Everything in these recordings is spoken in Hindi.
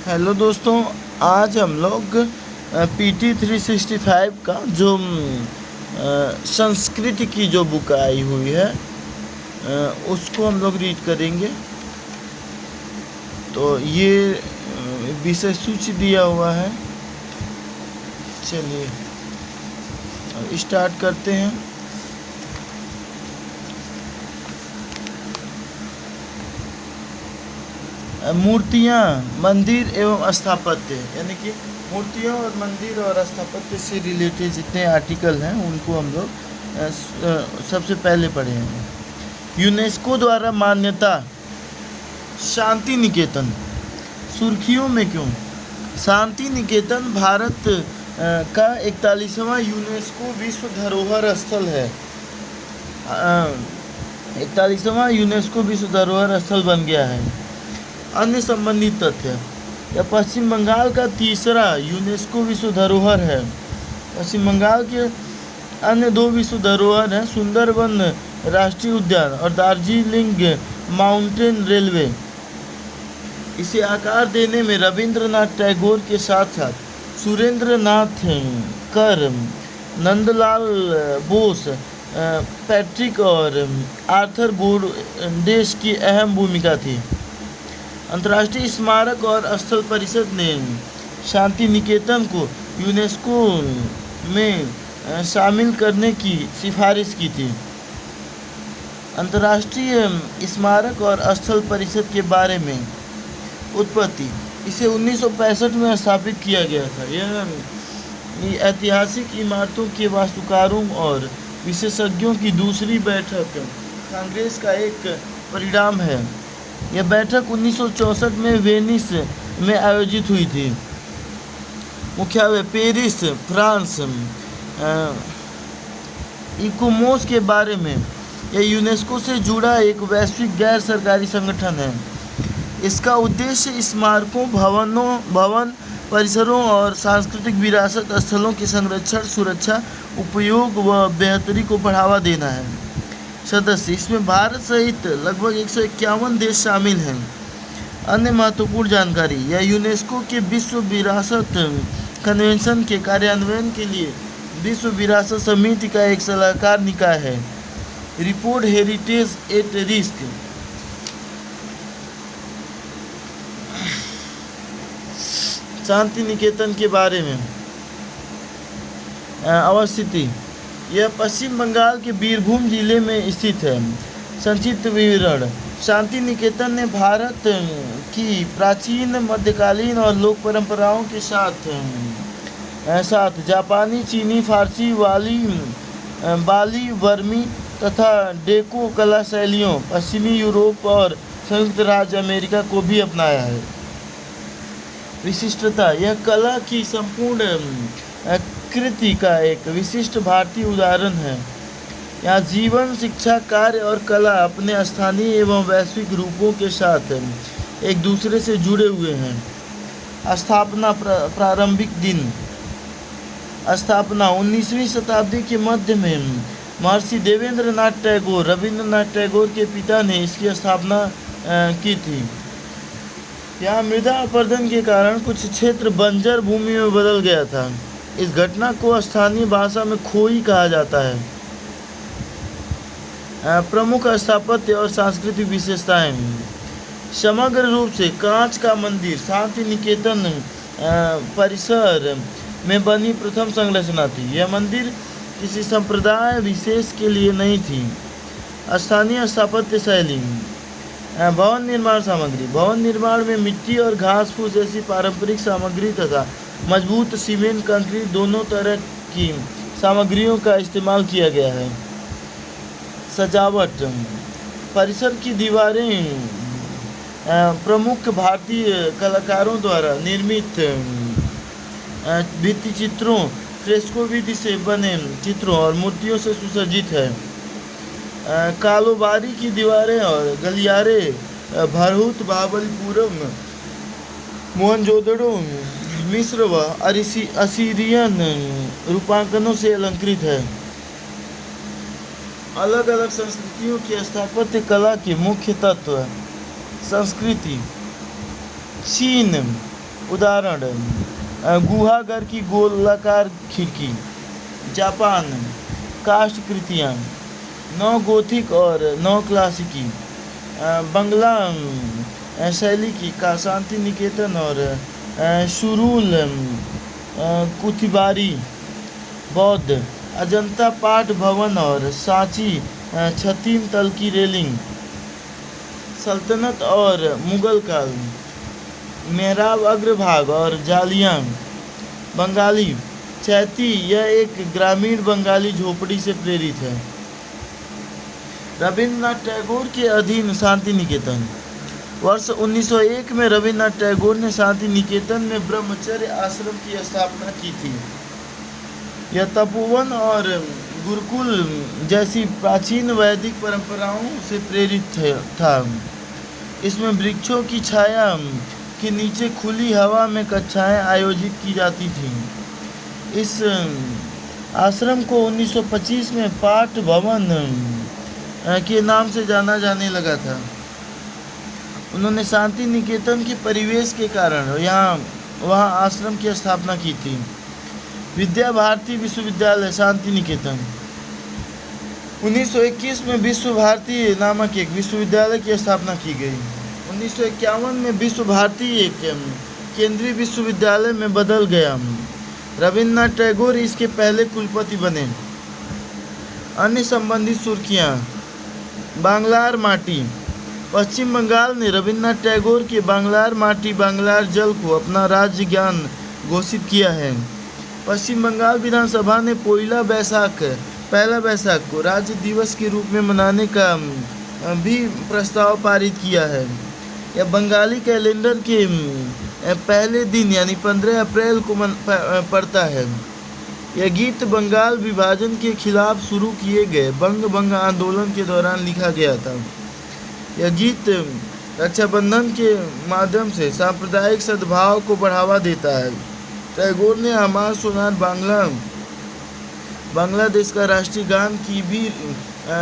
हेलो दोस्तों, आज हम लोग PT 365 का जो संस्कृत की जो बुक आई हुई है उसको हम लोग रीड करेंगे। तो ये विषय सूची दिया हुआ है। चलिए स्टार्ट करते हैं। मूर्तियाँ, मंदिर एवं स्थापत्य, यानी कि मूर्तियों और मंदिर और स्थापत्य से रिलेटेड जितने आर्टिकल हैं उनको हम लोग सबसे पहले पढ़े हैं। यूनेस्को द्वारा मान्यता, शांति निकेतन सुर्खियों में क्यों? शांति निकेतन भारत का 41वां यूनेस्को विश्व धरोहर स्थल है। 41वां यूनेस्को विश्व धरोहर स्थल बन गया है। अन्य संबंधित तथ्य, यह पश्चिम बंगाल का तीसरा यूनेस्को विश्व धरोहर है। पश्चिम बंगाल के अन्य 2 विश्व धरोहर हैं, सुंदरबन राष्ट्रीय उद्यान और दार्जिलिंग माउंटेन रेलवे। इसे आकार देने में रविंद्रनाथ टैगोर के साथ साथ सुरेंद्र नाथ कर, नंदलाल बोस, पैट्रिक और आर्थर बोर्डेस की अहम भूमिका थी। अंतर्राष्ट्रीय स्मारक और स्थल परिषद ने शांति निकेतन को यूनेस्को में शामिल करने की सिफारिश की थी। अंतर्राष्ट्रीय स्मारक और स्थल परिषद के बारे में उत्पत्ति, इसे 1965 में स्थापित किया गया था। यह ऐतिहासिक इमारतों के वास्तुकारों और विशेषज्ञों की दूसरी बैठक कांग्रेस का एक परिणाम है। यह बैठक 1964 में वेनिस में आयोजित हुई थी। मुख्यालय पेरिस, फ्रांस। इकोमोस के बारे में, यह यूनेस्को से जुड़ा एक वैश्विक गैर सरकारी संगठन है। इसका उद्देश्य स्मारकों, भवन परिसरों और सांस्कृतिक विरासत स्थलों के संरक्षण, सुरक्षा, उपयोग व बेहतरी को बढ़ावा देना है। सदस्य, इसमें भारत सहित लगभग 151 देश शामिल हैं। अन्य महत्वपूर्ण जानकारी, यह यूनेस्को के विश्व विरासत कन्वेंशन के कार्यान्वयन के लिए विश्व विरासत समिति का एक सलाहकार निकाय है। Report heritage at risk. Santiniketan के बारे में अवस्थिति, यह पश्चिम बंगाल के बीरभूम जिले में स्थित है। संक्षिप्त विवरण, शांति निकेतन ने भारत की प्राचीन, मध्यकालीन और लोक परंपराओं के साथ जापानी, चीनी, फारसी, बाली, वर्मी तथा डेको कला शैलियों, पश्चिमी यूरोप और संयुक्त राज्य अमेरिका को भी अपनाया है। विशिष्टता, यह कला की संपूर्ण कृति का एक विशिष्ट भारतीय उदाहरण है। यहाँ जीवन, शिक्षा, कार्य और कला अपने स्थानीय एवं वैश्विक रूपों के साथ एक दूसरे से जुड़े हुए हैं। स्थापना, प्रारंभिक दिन। स्थापना 19वीं शताब्दी के मध्य में महर्षि देवेंद्रनाथ टैगोर, रविंद्रनाथ टैगोर के पिता ने इसकी स्थापना की थी। यहाँ मृदा अपरदन के कारण कुछ क्षेत्र बंजर भूमि में बदल गया था। इस घटना को स्थानीय भाषा में खोई कहा जाता है। प्रमुख स्थापत्य और सांस्कृतिक विशेषताएं, समग्र रूप से कांच का मंदिर शांति निकेतन परिसर में बनी प्रथम संरचना थी। यह मंदिर किसी संप्रदाय विशेष के लिए नहीं थी। स्थानीय स्थापत्य शैली, भवन निर्माण सामग्री, भवन निर्माण में मिट्टी और घास फूस जैसी पारंपरिक सामग्री तथा मजबूत सीमेंट, कंक्रीट दोनों तरह की सामग्रियों का इस्तेमाल किया गया है। सजावट, परिसर की दीवारें प्रमुख भारतीय कलाकारों द्वारा निर्मित भित्ति चित्रों, फ्रेस्को विधि से बने चित्रों और मूर्तियों से सुसज्जित है। कालोबारी की दीवारें और गलियारे भरहुत, महाबलीपुरम, मोहनजोदड़ो, मिस्र व असीरियन रूपांकनों से अलंकृत है। अलग अलग संस्कृतियों की स्थापत्य कला के मुख्य तत्व। संस्कृति, चीन उदाहरण गुहागर की गोलाकार खिड़की। जापान, काष्ठ कृतियाँ, नौ गोथिक और नौ क्लासिकी। बंगला शैली की का शांति निकेतन और शुरूल कुथिबारी। बौद्ध, अजंता पाठ भवन और सांची छतीम तल की रेलिंग। सल्तनत और मुगल काल, मेहराब अग्रभाग और जालियां। बंगाली, चैती, यह एक ग्रामीण बंगाली झोपड़ी से प्रेरित है। रविन्द्रनाथ टैगोर के अधीन शांति निकेतन। वर्ष 1901 में रविन्द्रनाथ टैगोर ने शांति निकेतन में ब्रह्मचर्य आश्रम की स्थापना की थी। यह तपोवन और गुरुकुल जैसी प्राचीन वैदिक परंपराओं से प्रेरित था। इसमें वृक्षों की छाया के नीचे खुली हवा में कक्षाएं आयोजित की जाती थीं। इस आश्रम को 1925 में पाठ भवन के नाम से जाना जाने लगा था। उन्होंने शांति निकेतन के परिवेश के कारण वहाँ आश्रम की स्थापना की थी। विद्या भारती विश्वविद्यालय शांति निकेतन। 1921 में विश्व भारती नामक एक विश्वविद्यालय की स्थापना की गई। 1951 में विश्व भारती एक केंद्रीय विश्वविद्यालय में बदल गया। रविन्द्रनाथ टैगोर इसके पहले कुलपति बने। अन्य संबंधित सुर्खियाँ। बांग्लार माटी। पश्चिम बंगाल ने रविन्द्रनाथ टैगोर के बांग्लार माटी बांग्लार जल को अपना राज्य ज्ञान घोषित किया है। पश्चिम बंगाल विधानसभा ने पहला बैसाख को राज्य दिवस के रूप में मनाने का भी प्रस्ताव पारित किया है। यह बंगाली कैलेंडर के पहले दिन यानी 15 अप्रैल को पड़ता है। यह गीत बंगाल विभाजन के खिलाफ शुरू किए गए बंग आंदोलन के दौरान लिखा गया था। यह गीत रक्षाबंधन के माध्यम से सांप्रदायिक सद्भाव को बढ़ावा देता है। टैगोर ने हमार सोनार बांग्लादेश का राष्ट्रीय गान की भी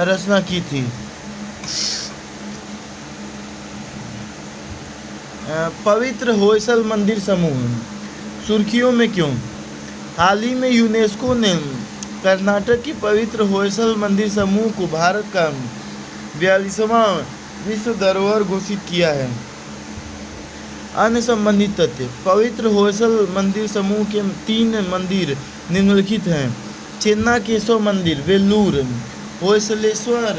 रचना की थी। पवित्र होयसल मंदिर समूह सुर्खियों में क्यों। हाल ही में यूनेस्को ने कर्नाटक की पवित्र होयसल मंदिर समूह को भारत का 42वां विश्व धरोहर घोषित किया है। अन्य संबंधित तथ्य। पवित्र होयसल मंदिर समूह के 3 मंदिर निम्नलिखित हैं। चेन्ना केशव मंदिर वेल्लूर, होयसलेश्वर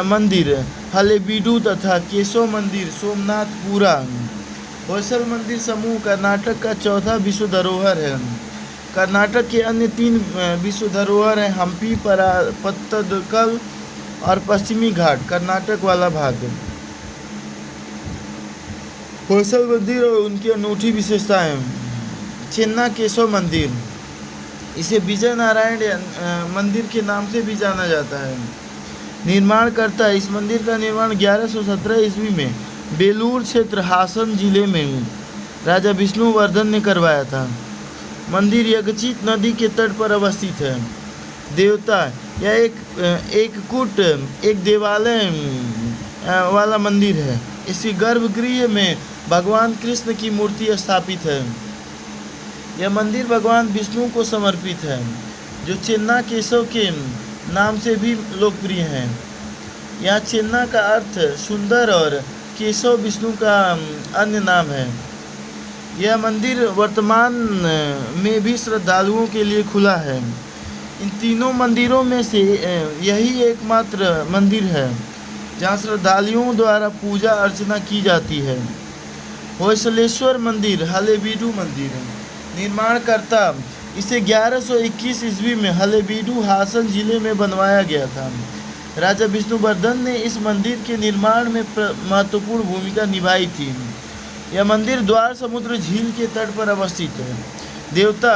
मंदिर हलेबीडु तथा केशव मंदिर सोमनाथपुरा। होयसल मंदिर समूह कर्नाटक का 4था विश्व धरोहर है। कर्नाटक के अन्य 3 विश्व धरोहर हैं हम्पी, पत्तदकल और पश्चिमी घाट कर्नाटक वाला भाग। होयसल मंदिर और उनकी अनूठी विशेषताएं। चेन्ना केशव मंदिर, इसे विजय नारायण मंदिर के नाम से भी जाना जाता है। निर्माणकर्ता। इस मंदिर का निर्माण 1117 ईस्वी में बेलूर क्षेत्र हासन जिले में राजा विष्णुवर्धन ने करवाया था। मंदिर यज्ञचित नदी के तट पर अवस्थित है। देवता। यह एक देवालय वाला मंदिर है। इसके गर्भगृह में भगवान कृष्ण की मूर्ति स्थापित है। यह मंदिर भगवान विष्णु को समर्पित है, जो चेन्ना केशव के नाम से भी लोकप्रिय है। यहाँ चेन्ना का अर्थ सुंदर और केशव विष्णु का अन्य नाम है। यह मंदिर वर्तमान में भी श्रद्धालुओं के लिए खुला है। इन तीनों मंदिरों में से यही एकमात्र मंदिर है जहाँ श्रद्धालुओं द्वारा पूजा अर्चना की जाती है। होयसलेश्वर मंदिर हलेबीडु मंदिर है। निर्माणकर्ता। इसे 1121 ईस्वी में हलेबीडु हासन जिले में बनवाया गया था। राजा विष्णुवर्धन ने इस मंदिर के निर्माण में महत्वपूर्ण भूमिका निभाई थी। यह मंदिर द्वार समुद्र झील के तट पर अवस्थित है। देवता।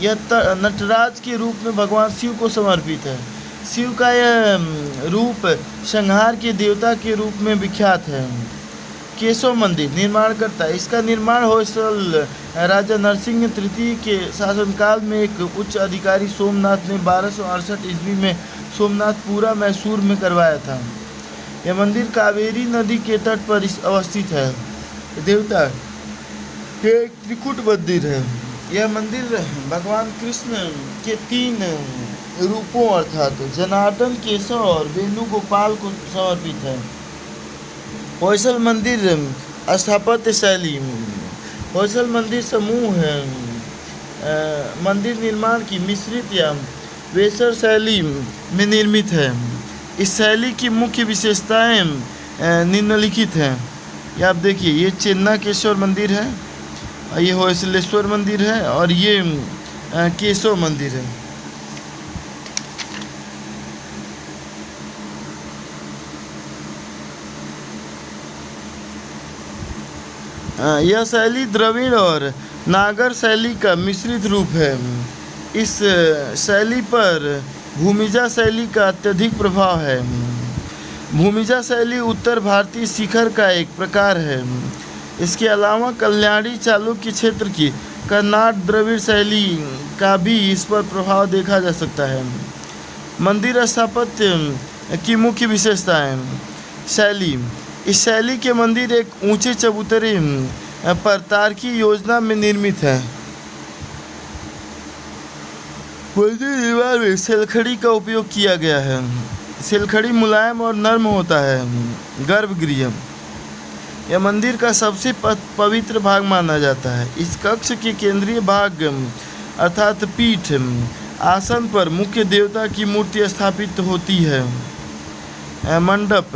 यह नटराज के रूप में भगवान शिव को समर्पित है। शिव का यह रूप संहार के देवता के रूप में विख्यात है। केशव मंदिर। निर्माणकर्ता। इसका निर्माण होयसल राजा नरसिंह तृतीय के शासनकाल में एक उच्च अधिकारी सोमनाथ ने 1268 ईस्वी में सोमनाथपुरा मैसूर में करवाया था। यह मंदिर कावेरी नदी के तट पर अवस्थित है। देवता। ये एक त्रिकूट मंदिर है। यह मंदिर भगवान कृष्ण के 3 रूपों अर्थात जनार्दन, केशव और वेणुगोपाल को समर्पित है। होयसल मंदिर स्थापत्य शैली। होयसल मंदिर समूह है मंदिर निर्माण की मिश्रित या वेसर शैली में निर्मित है। इस शैली की मुख्य विशेषताएं निम्नलिखित हैं। ये आप देखिए, ये चेन्नाकेश्वर मंदिर है, ये होयसलेश्वर मंदिर है और ये केशव मंदिर है। यह शैली द्रविड़ और नागर शैली का मिश्रित रूप है। इस शैली पर भूमिजा शैली का अत्यधिक प्रभाव है। भूमिजा शैली उत्तर भारतीय शिखर का एक प्रकार है। इसके अलावा कल्याणी चालुक्य क्षेत्र की कर्नाट द्रविड़ शैली का भी इस पर प्रभाव देखा जा सकता है। मंदिर स्थापत्य की मुख्य विशेषताएं। शैली। इस शैली के मंदिर एक ऊंचे चबूतरे पर तारकी योजना में निर्मित है। मंदिर निर्माण में सेलखड़ी का उपयोग किया गया है। सेलखड़ी मुलायम और नर्म होता है। गर्भगृह। यह मंदिर का सबसे पवित्र भाग माना जाता है। इस कक्ष के केंद्रीय भाग अर्थात पीठ आसन पर मुख्य देवता की मूर्ति स्थापित होती है। मंडप।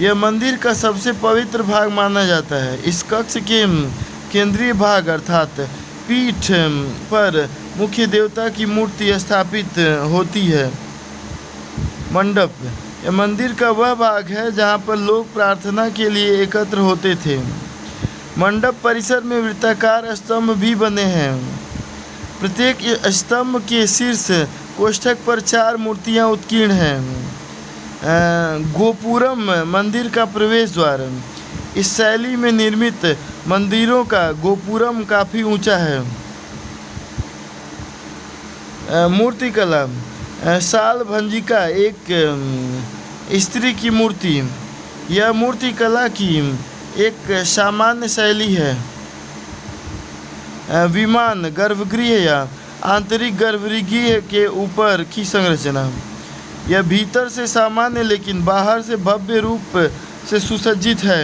यह मंदिर का सबसे पवित्र भाग माना जाता है। इस कक्ष के केंद्रीय भाग अर्थात पीठ पर मुख्य देवता की मूर्ति स्थापित होती है। मंडप। यह मंदिर का वह भाग है जहाँ पर लोग प्रार्थना के लिए एकत्र होते थे। मंडप परिसर में वृत्ताकार स्तंभ भी बने हैं। प्रत्येक स्तंभ के शीर्ष कोष्ठक पर 4 मूर्तियाँ उत्कीर्ण हैं। गोपुरम मंदिर का प्रवेश द्वार। इस शैली में निर्मित मंदिरों का गोपुरम काफ़ी ऊंचा है। मूर्तिकला। साल भंजिका एक स्त्री की मूर्ति। यह मूर्तिकला की एक सामान्य शैली है। विमान गर्भगृह या आंतरिक गर्भगृह के ऊपर की संरचना। यह भीतर से सामान्य लेकिन बाहर से भव्य रूप से सुसज्जित है।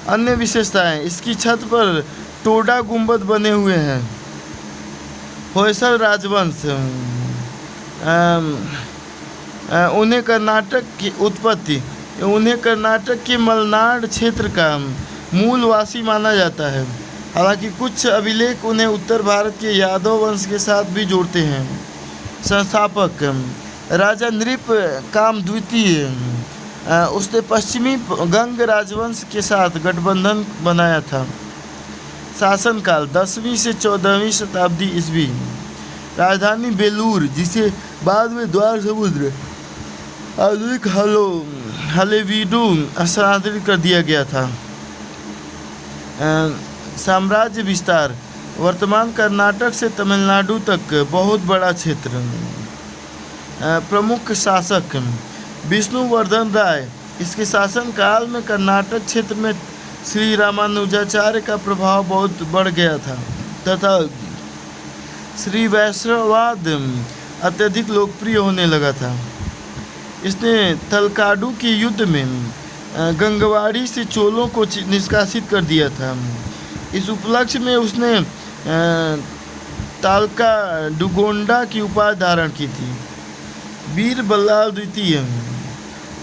अन्य विशेषताएं। इसकी छत पर टोडा गुंबद बने हुए हैं। होयसल राजवंश। उन्हें कर्नाटक की उत्पत्ति। उन्हें कर्नाटक के मलनाड क्षेत्र का मूल वासी माना जाता है। हालांकि कुछ अभिलेख उन्हें उत्तर भारत के यादव वंश के साथ भी जोड़ते हैं। संस्थापक। राजा नृप काम द्वितीय। उसने पश्चिमी गंग राजवंश के साथ गठबंधन बनाया था। शासनकाल 10वीं से 14वीं शताब्दी ईस्वी। राजधानी बेलूर, जिसे बाद में द्वार समुद्र आधुनिक हलेवीडु स्थानांतरित कर दिया गया था। साम्राज्य विस्तार। वर्तमान कर्नाटक से तमिलनाडु तक बहुत बड़ा क्षेत्र। प्रमुख शासक। विष्णुवर्धन राय। इसके शासनकाल में कर्नाटक क्षेत्र में श्री रामानुजाचार्य का प्रभाव बहुत बढ़ गया था तथा श्री वैष्णववाद अत्यधिक लोकप्रिय होने लगा था। इसने तलकाडू के युद्ध में गंगवाड़ी से चोलों को निष्कासित कर दिया था। इस उपलक्ष्य में उसने तालका डुगोंडा की उपाधि धारण की थी। वीर बल्लाल द्वितीय।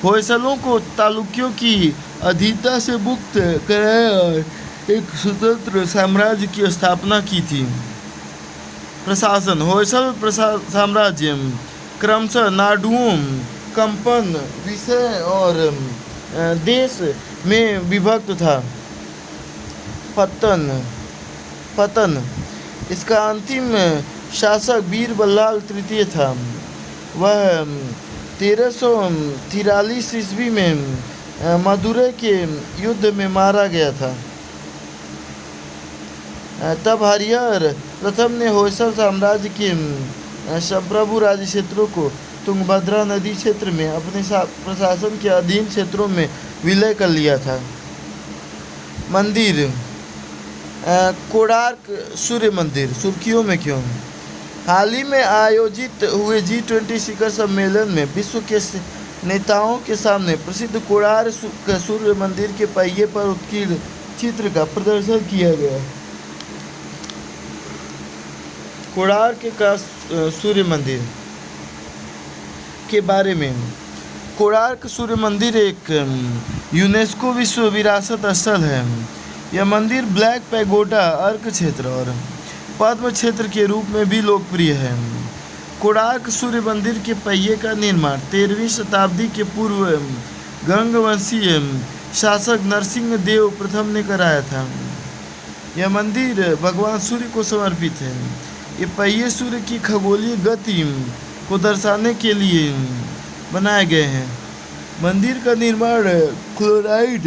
होयसलों को तालुक्यों की अधीनता से मुक्त कराया और एक स्वतंत्र साम्राज्य की स्थापना की थी। प्रशासन। होयसल साम्राज्य क्रमशः नाडुओं, कंपन, विषय और देश में विभक्त था। पतन। इसका अंतिम शासक वीर बल्लाल तृतीय था। वह 1343 ईस्वी में मदुरै के युद्ध में मारा गया था। तब हरिहर प्रथम ने होयसल साम्राज्य के संप्रभु राज्य क्षेत्रों को तुंगभद्रा नदी क्षेत्र में अपने प्रशासन के अधीन क्षेत्रों में विलय कर लिया था। मंदिर। कोणार्क सूर्य मंदिर सुर्खियों में क्यों? हाल ही में आयोजित हुए G20 शिखर सम्मेलन में विश्व के नेताओं के सामने प्रसिद्ध कोणार्क सूर्य मंदिर के पहिए पर उत्कीर्ण चित्र का प्रदर्शन किया गया। कोणार्क का सूर्य मंदिर के बारे में। कोणार्क सूर्य मंदिर एक यूनेस्को विश्व विरासत स्थल है। यह मंदिर ब्लैक पैगोडा अर्क क्षेत्र और पद्म क्षेत्र के रूप में भी लोकप्रिय है। कोणार्क सूर्य मंदिर के पहिए का निर्माण 13वीं शताब्दी के पूर्व गंगवंशीय शासक नरसिंह देव प्रथम ने कराया था। यह मंदिर भगवान सूर्य को समर्पित है। ये पहिए सूर्य की खगोलीय गति को दर्शाने के लिए बनाए गए हैं। मंदिर का निर्माण क्लोराइट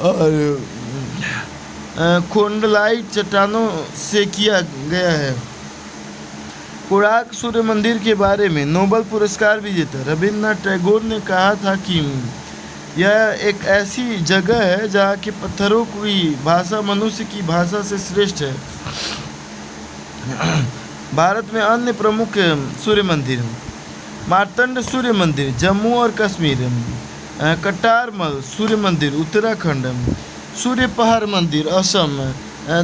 और खोंडलाइट चट्टानों से किया गया है। कोणार्क सूर्य मंदिर के बारे में नोबेल पुरस्कार विजेता रविन्द्रनाथ टैगोर ने कहा था कि यह एक ऐसी जगह है जहाँ के पत्थरों की भाषा मनुष्य की भाषा से श्रेष्ठ है। भारत में अन्य प्रमुख सूर्य मंदिर: मार्तंड सूर्य मंदिर जम्मू और कश्मीर, कटारमल सूर्य मंदिर उत्तराखंड, सूर्य पहाड़ मंदिर असम,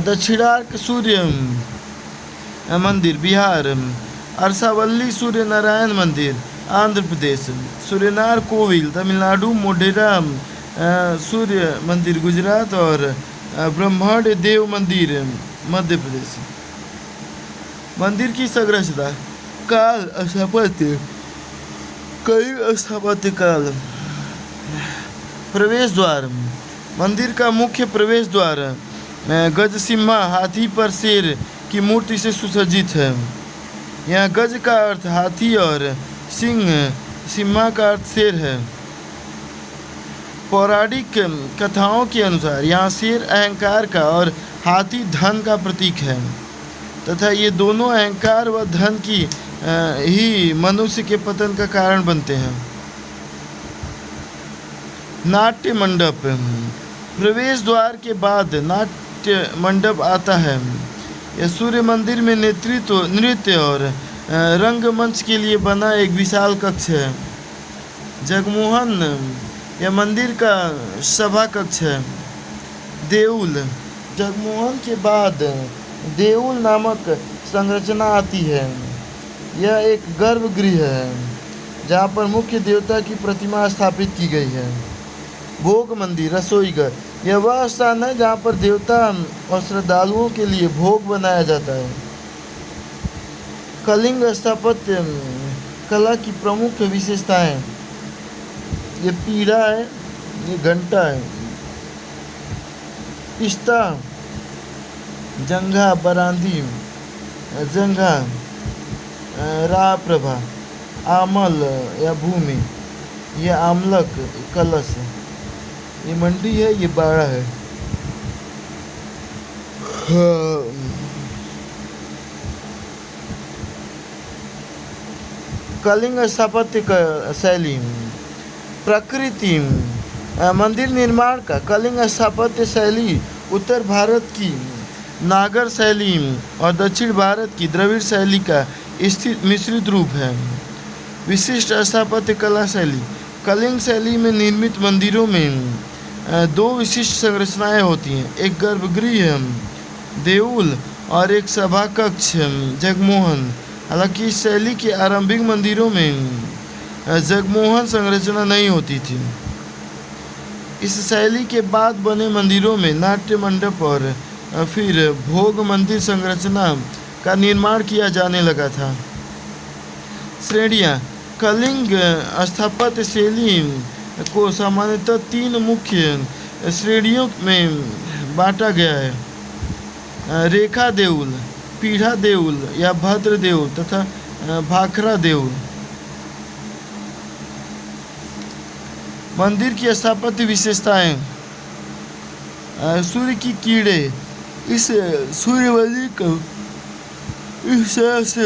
दक्षिणार्क सूर्य मंदिर बिहार, अरसावल्ली सूर्य नारायण मंदिर आंध्र प्रदेश, सूर्यनार कोविल तमिलनाडु, मोढेरा सूर्य मंदिर गुजरात और ब्रह्मांड देव मंदिर मध्य प्रदेश। मंदिर की संरचना काल स्थापत्य कई स्थापत्य काल। प्रवेश द्वार: मंदिर का मुख्य प्रवेश द्वार गजसिम्हा हाथी पर शेर की मूर्ति से सुसज्जित है। यहाँ गज का अर्थ हाथी और सिंह सिम्हा का अर्थ शेर है। पौराणिक कथाओं के अनुसार यहाँ शेर अहंकार का और हाथी धन का प्रतीक है तथा ये दोनों अहंकार व धन की ही मनुष्य के पतन का कारण बनते हैं। नाट्य मंडप: प्रवेश द्वार के बाद नाट्य मंडप आता है। यह सूर्य मंदिर में नृत्य और रंगमंच के लिए बना एक विशाल कक्ष है। जगमोहन यह मंदिर का सभा कक्ष है। देउल: जगमोहन के बाद देउल नामक संरचना आती है। यह एक गर्भगृह है जहाँ पर मुख्य देवता की प्रतिमा स्थापित की गई है। भोग मंदिर रसोई घर: यह वह स्थान है जहाँ पर देवता और श्रद्धालुओं के लिए भोग बनाया जाता है। कलिंग स्थापत्य कला की प्रमुख विशेषताएं: ये पीढ़ा है, ये घंटा है, पिस्ता, जंघा, बरांदी, जंघा, राह प्रभा, आमल या भूमि, ये आमलक, कलश, ये मंडी है, ये बाड़ा है। कलिंग स्थापत्य शैली। प्रकृति: मंदिर निर्माण का कलिंग स्थापत्य शैली उत्तर भारत की नागर शैली और दक्षिण भारत की द्रविड़ शैली का स्थित मिश्रित रूप है। विशिष्ट स्थापत्य कला शैली: कलिंग शैली में निर्मित मंदिरों में दो विशिष्ट संरचनाएं होती हैं, एक गर्भगृह देउल और एक सभा कक्ष जगमोहन। हालांकि इस शैली के आरंभिक मंदिरों में जगमोहन संरचना नहीं होती थी। इस शैली के बाद बने मंदिरों में नाट्य मंडप और फिर भोग मंदिर संरचना का निर्माण किया जाने लगा था। श्रेणियाँ: कलिंग स्थापत्य शैली को सामान्यतः तीन मुख्य श्रेणियों में बांटा गया है: रेखा देउल, पीढ़ा देउल या भद्र देउल तथा भाखरा देउल। मंदिर की स्थापत्य विशेषताएं: सूर्य की किरणें: इस सूर्य मंदिर को इस तरह से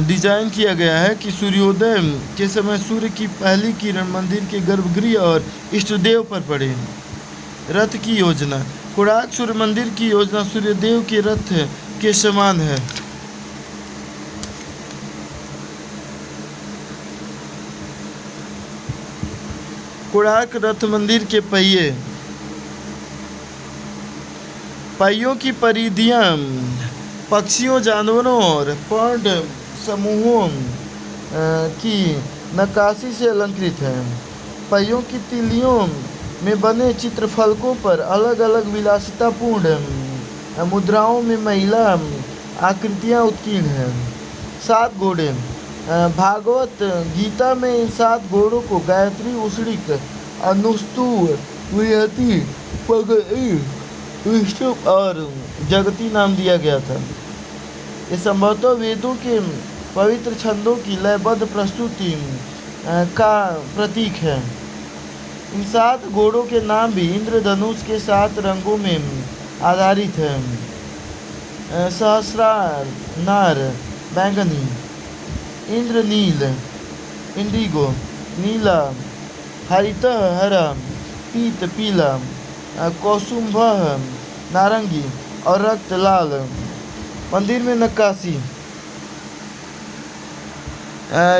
डिजाइन किया गया है कि सूर्योदय के समय सूर्य की पहली किरण मंदिर के गर्भगृह और इष्टदेव पर पड़े। रथ की योजना: कोणार्क सूर्य मंदिर की योजना सूर्यदेव के रथ के समान है। कोणार्क रथ मंदिर के पहियों की परिधियां पक्षियों, जानवरों और पर्ण समूहों की नक्काशी से अलंकृत है। पहियों की तीलियों में बने चित्रफलकों पर अलग अलग विलासितापूर्ण मुद्राओं में महिला आकृतियां उत्कीर्ण हैं। 7 घोड़े। भागवत गीता में इन 7 घोड़ों को गायत्री, उष्णिक, अनुस्तु, वियति, पगई, विष्णु और जगती नाम दिया गया था। ये संभवतः वेदों के पवित्र छंदों की लयबद्ध प्रस्तुति का प्रतीक है। इन 7 घोड़ों के नाम भी इंद्रधनुष के 7 रंगों में आधारित हैं। सहस्रार नार बैंगनी, इंद्रनील इंडिगो, नीला हरित हरा, पीत पीला, कौसुंभ नारंगी और रक्त लाल। मंदिर में नक्काशी।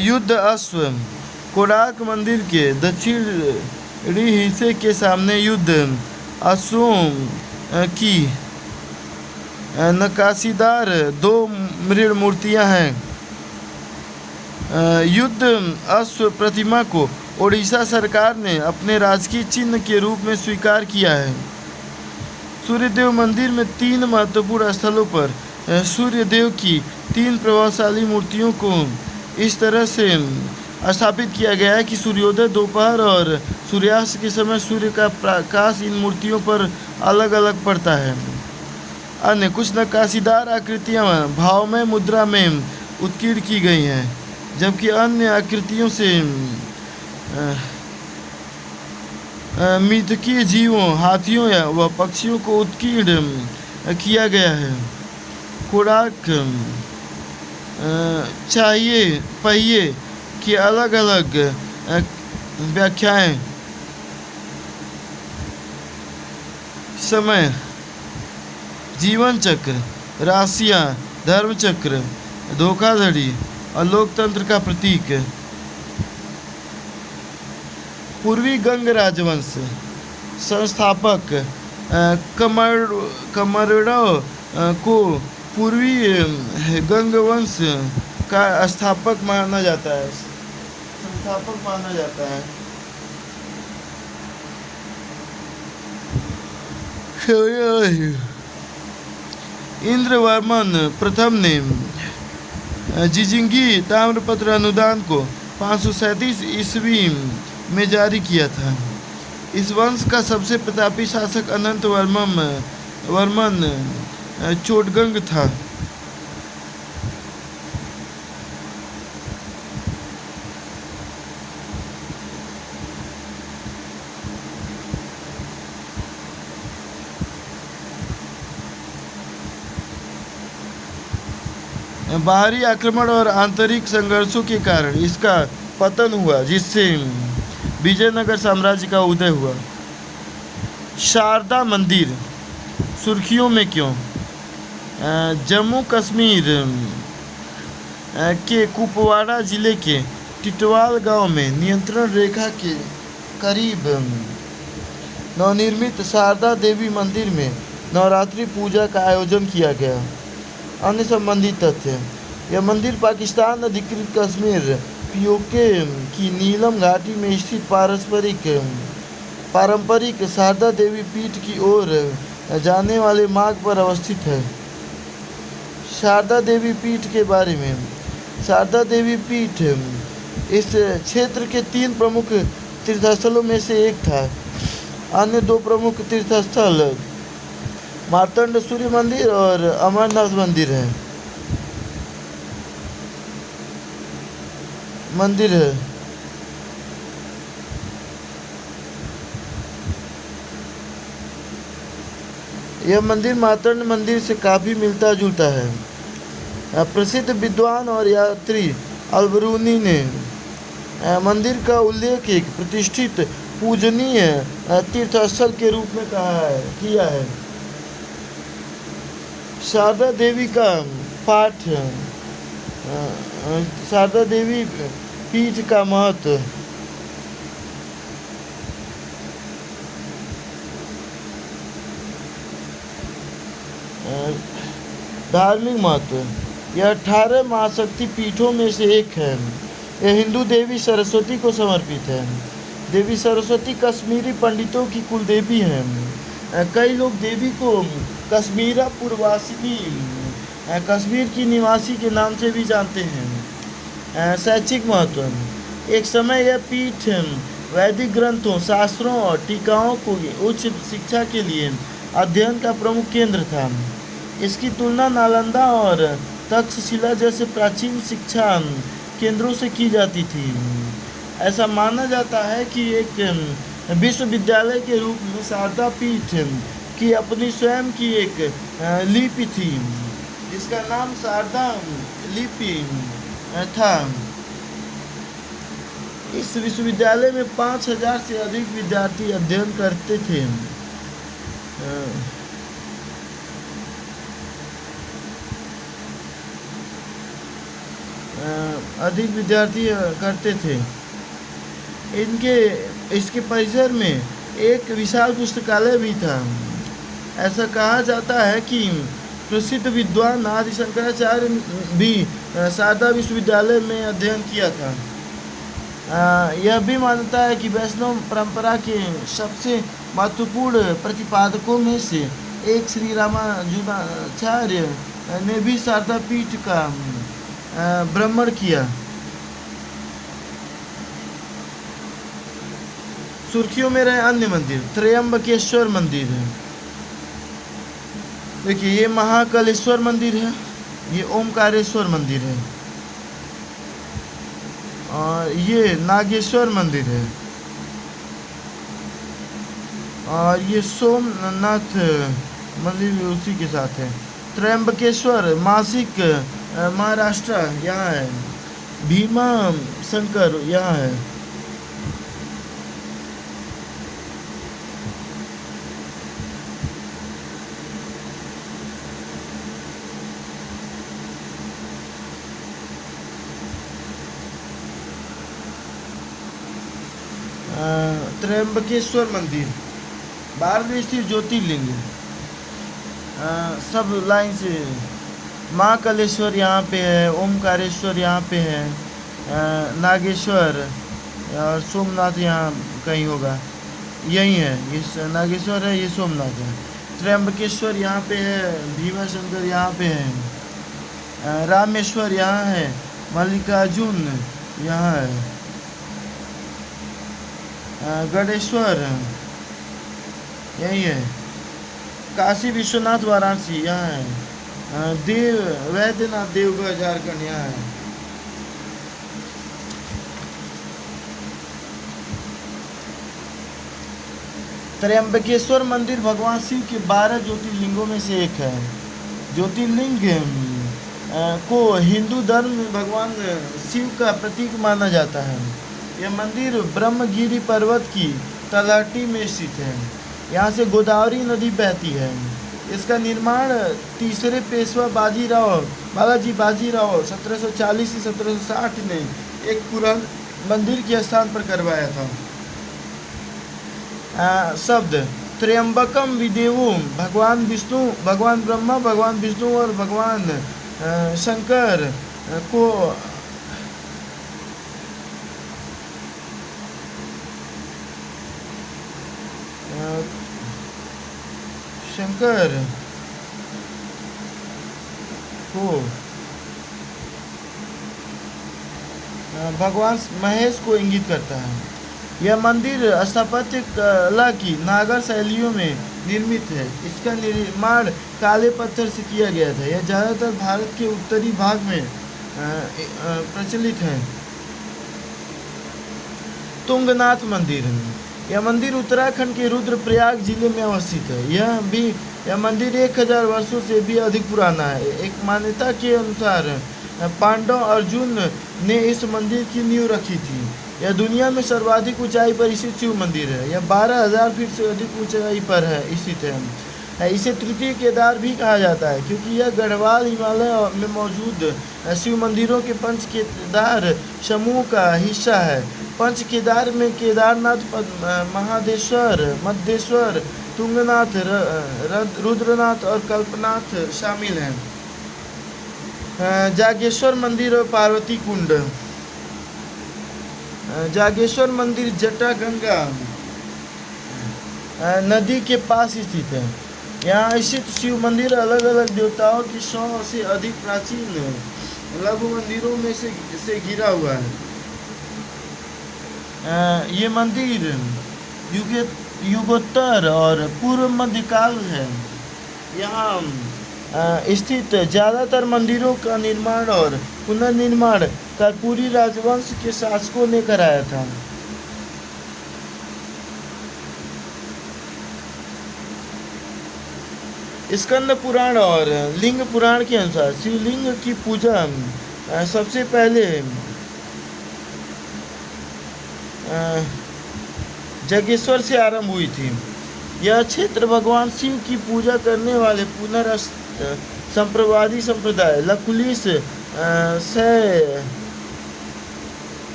युद्ध अश्व। कोणार्क मंदिर के दक्षिणी हिस्से के सामने युद्ध अश्वों की नक्काशीदार 2 मृण मूर्तियां हैं। युद्ध अश्व प्रतिमा को ओडिशा सरकार ने अपने राजकीय चिन्ह के रूप में स्वीकार किया है। सूर्यदेव मंदिर में 3 महत्वपूर्ण स्थलों पर सूर्यदेव की 3 प्रभावशाली मूर्तियों को इस तरह से स्थापित किया गया है कि सूर्योदय, दोपहर और सूर्यास्त के समय सूर्य का प्रकाश इन मूर्तियों पर अलग अलग पड़ता है। अन्य कुछ नक्काशीदार आकृतियां भावमय मुद्रा में उत्कीर्ण की गई हैं, जबकि अन्य आकृतियों से मिथकीय जीवों, हाथियों व पक्षियों को उत्कीर्ण किया गया है। कोणार्क पहिए की अलग अलग व्याख्याएं समय, जीवन चक्र, राशियां, धर्म चक्र, धोखाधड़ी और लोकतंत्र का प्रतीक है। पूर्वी गंग राजवंश संस्थापक कमरड़ो को पूर्वी गंग वंश का संस्थापक माना जाता है। इंद्रवर्मन प्रथम ने जिजिंगी ताम्रपत्र अनुदान को 537 ईस्वी में जारी किया था। इस वंश का सबसे प्रतापी शासक अनंत वर्मन चोटगंग था। बाहरी आक्रमण और आंतरिक संघर्षों के कारण इसका पतन हुआ, जिससे विजयनगर साम्राज्य का उदय हुआ। शारदा मंदिर सुर्खियों में क्यों? जम्मू कश्मीर के कुपवाड़ा जिले के टिटवाल गांव में नियंत्रण रेखा के करीब नवनिर्मित शारदा देवी मंदिर में नवरात्रि पूजा का आयोजन किया गया। अन्य संबंधित तथ्य। यह मंदिर पाकिस्तान अधिकृत कश्मीर पीओके की नीलम घाटी में स्थित पारंपरिक शारदा देवी पीठ की ओर जाने वाले मार्ग पर अवस्थित है। शारदा देवी पीठ के बारे में। शारदा देवी पीठ इस क्षेत्र के 3 प्रमुख तीर्थस्थलों में से एक था। अन्य 2 प्रमुख तीर्थस्थल मार्तंड सूर्य मंदिर और अमरनाथ मंदिर है। यह मंदिर मार्तंड मंदिर से काफ़ी मिलता जुलता है। प्रसिद्ध विद्वान और यात्री अलबरूनी ने मंदिर का उल्लेख एक प्रतिष्ठित पूजनीय तीर्थ स्थल के रूप में किया है। शारदा देवी का पाठ, शारदा देवी पीठ का महत्व। धार्मिक महत्व, यह 18 महाशक्ति पीठों में से एक है। यह हिंदू देवी सरस्वती को समर्पित है। देवी सरस्वती कश्मीरी पंडितों की कुल देवी हैं। कई लोग देवी को कश्मीरा पूर्वासिनी, कश्मीर की निवासी के नाम से भी जानते हैं। शैक्षिक महत्व, एक समय यह पीठ वैदिक ग्रंथों, शास्त्रों और टीकाओं को उच्च शिक्षा के लिए अध्ययन का प्रमुख केंद्र था। इसकी तुलना नालंदा और तक्षशिला जैसे प्राचीन शिक्षा केंद्रों से की जाती थी। ऐसा माना जाता है कि एक विश्वविद्यालय के रूप में शारदा पीठ की अपनी स्वयं की एक लिपि थी, जिसका नाम शारदा लिपि था। इस विश्वविद्यालय में 5000 से अधिक विद्यार्थी अध्ययन करते थे। इसके परिसर में एक विशाल पुस्तकालय भी था। ऐसा कहा जाता है कि प्रसिद्ध विद्वान आदि शंकराचार्य भी शारदा विश्वविद्यालय में अध्ययन किया था। यह भी मानता है कि वैष्णव परंपरा के सबसे महत्वपूर्ण प्रतिपादकों में से एक श्री रामानुजाचार्य ने भी शारदा पीठ का भ्रमण किया। सुर्खियों में रहे अन्य मंदिर, त्र्यंबकेश्वर मंदिर है। देखिए, ये महाकालेश्वर मंदिर है, ये ओमकारेश्वर मंदिर है, और ये नागेश्वर मंदिर है, और ये सोमनाथ मंदिर भी उसी के साथ है। त्र्यंबकेश्वर मासिक महाराष्ट्र यहाँ है। भीमा शंकर यहाँ है। त्र्यंबकेश्वर मंदिर भारत में स्थित ज्योतिर्लिंग, सब लाइन से। महाकालेश्वर यहाँ पे है, ओमकारेश्वर यहाँ पे है, नागेश्वर और सोमनाथ यहाँ कहीं होगा, यही है। ये नागेश्वर है, ये सोमनाथ है। त्र्यंबकेश्वर यहाँ पे है, भीमाशंकर यहाँ पे है, रामेश्वर यहाँ है, मल्लिकार्जुन यहाँ है, गणेश्वर यही है, काशी विश्वनाथ वाराणसी यहाँ है, वैद्यनाथ देवघर झारखंड यहाँ है। त्र्यंबकेश्वर मंदिर भगवान शिव के 12 ज्योतिर्लिंगों में से एक है। ज्योतिर्लिंग को हिंदू धर्म में भगवान शिव का प्रतीक माना जाता है। यह मंदिर ब्रह्मगिरी पर्वत की तलहटी में स्थित है। यहाँ से गोदावरी नदी बहती है। इसका निर्माण तीसरे पेशवा बालाजी बाजीराव 1740 से 1760 ने एक पुराने मंदिर के स्थान पर करवाया था। शब्द त्र्यंबकम विदेवो, भगवान विष्णु, भगवान ब्रह्मा, भगवान विष्णु और भगवान शंकर को भगवान महेश को इंगित करता है। यह मंदिर स्थापत्य कला की नागर शैलियों में निर्मित है। इसका निर्माण काले पत्थर से किया गया था। यह ज़्यादातर भारत के उत्तरी भाग में प्रचलित है। तुंगनाथ मंदिर, यह मंदिर उत्तराखंड के रुद्रप्रयाग जिले में अवस्थित है। यह मंदिर 1000 वर्षों से भी अधिक पुराना है। एक मान्यता के अनुसार पांडव अर्जुन ने इस मंदिर की नींव रखी थी। यह दुनिया में सर्वाधिक ऊंचाई पर स्थित शिव मंदिर है। यह 12,000 फीट से अधिक ऊंचाई पर है स्थित है। इसे तृतीय केदार भी कहा जाता है क्योंकि यह गढ़वाल हिमालय में मौजूद शिव मंदिरों के पंच केदार समूह का हिस्सा है। पंच केदार में केदारनाथ, महादेश्वर, मद्देश्वर, तुंगनाथ, रुद्रनाथ और कल्पनाथ शामिल हैं। जागेश्वर मंदिर और पार्वती कुंड। जागेश्वर मंदिर जटागंगा नदी के पास स्थित है। यहाँ स्थित शिव मंदिर अलग अलग देवताओं की 100 से अधिक प्राचीन लघु मंदिरों में से घिरा हुआ है। ये मंदिर युगोत्तर और पूर्व मध्यकाल है। यहाँ स्थित ज़्यादातर मंदिरों का निर्माण और पुनर्निर्माण कर्पूरी राजवंश के शासकों ने कराया था। स्कंद पुराण और लिंग पुराण के अनुसार शिवलिंग की पूजा सबसे पहले जागेश्वर से आरंभ हुई थी। यह क्षेत्र भगवान शिव की पूजा करने वाले संप्रवादी संप्रदाय लकुलिश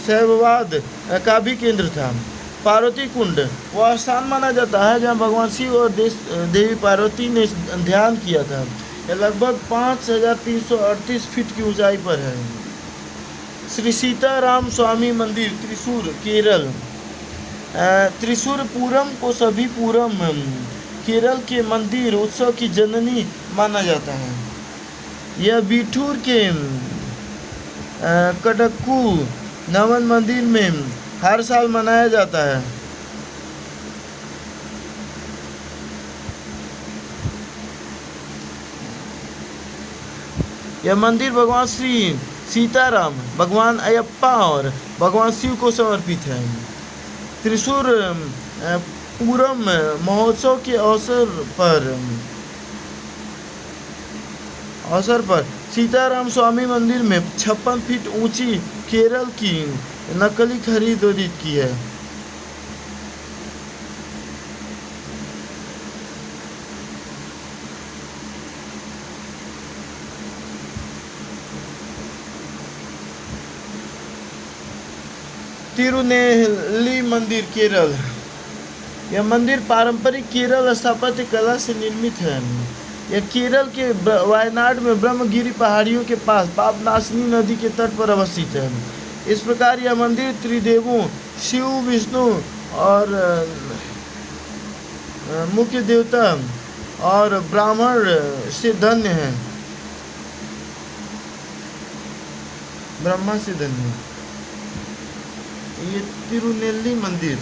शैववाद का भी केंद्र था। पार्वती कुंड वह स्थान माना जाता है जहां भगवान शिव और देवी पार्वती ने ध्यान किया था। यह लगभग 5,338 फीट की ऊंचाई पर है। श्री सीताराम स्वामी मंदिर त्रिशूर केरल। त्रिशूरपुरम को सभी पूरम केरल के मंदिर उत्सव की जननी माना जाता है। यह बिठूर के कडक्कू नमन मंदिर में हर साल मनाया जाता है। यह मंदिर भगवान श्री सीताराम, भगवान अयप्पा और भगवान शिव को समर्पित है। त्रिशूर पूरम महोत्सव के अवसर पर सीताराम स्वामी मंदिर में 56 फीट ऊंची केरल की नकली खरीद की है। तिरुनेल्ली मंदिर केरल। यह मंदिर पारंपरिक केरल स्थापत्य कला से निर्मित है। यह केरल के वायनाड में ब्रह्मगिरी पहाड़ियों के पास पापनाशनी नदी के तट पर अवस्थित है। इस प्रकार यह मंदिर त्रिदेवों शिव, विष्णु और मुख्य देवता और ब्राह्मण से धन्य है, ब्रह्मा से धन्य है। ये तिरुनेल्ली मंदिर